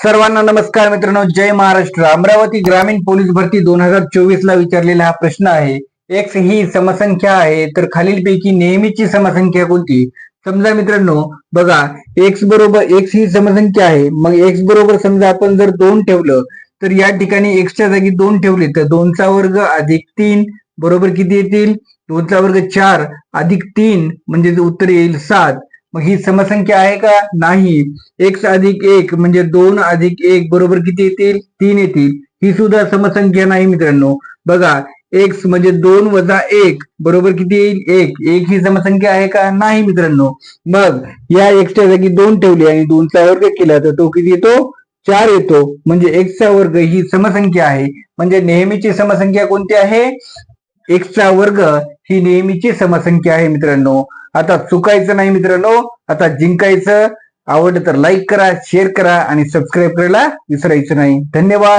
सर्वांना नमस्कार मित्रांनो, जय महाराष्ट्र. अमरावती ग्रामीण पोलीस भरती 2024 ला विचारलेला हा प्रश्न आहे. एक्स ही समसंख्या आहे तर खालीलपैकी नेहमीची समसंख्या कोणती? समजा मित्रांनो बघा, एक्स ही समसंख्या आहे. मग एक्स बरोबर समजा आपण जर 2 ठेवलं तर या ठिकाणी एक्सच्या जागी 2 ठेवले तर 2चा वर्ग अधिक 3 बरोबर किती येतील? 2चा वर्ग 4 अधिक 3 म्हणजे उत्तर येईल 7. मग ही समसंख्या आहे का? नाही. एक्स अधिक 1 म्हणजे 2 अधिक 1 बरोबर किती येतील? 3 येतील. ही सुद्धा समसंख्या नाही मित्रांनो. बघा, एक्स म्हणजे 2 वजा 1 बरोबर किती येईल? 1. 1 ही समसंख्या आहे का? नाही मित्रांनो. मग या एक्सच्या जागी 2 ठेवले आणि 2चा वर्ग केला तर तो किती येतो? 4 येतो. म्हणजे एक्सचा वर्ग ही समसंख्या आहे. म्हणजे नेहमीची समसंख्या कोणती आहे? एक्सचा वर्ग ही नेहमीची समसंख्या आहे मित्रांनो. आता चुकायचं नाही मित्रांनो, आता जिंकायचं. आवडलं तर लाईक करा, शेअर करा आणि सबस्क्राईब करायला विसरायचं नाही. धन्यवाद.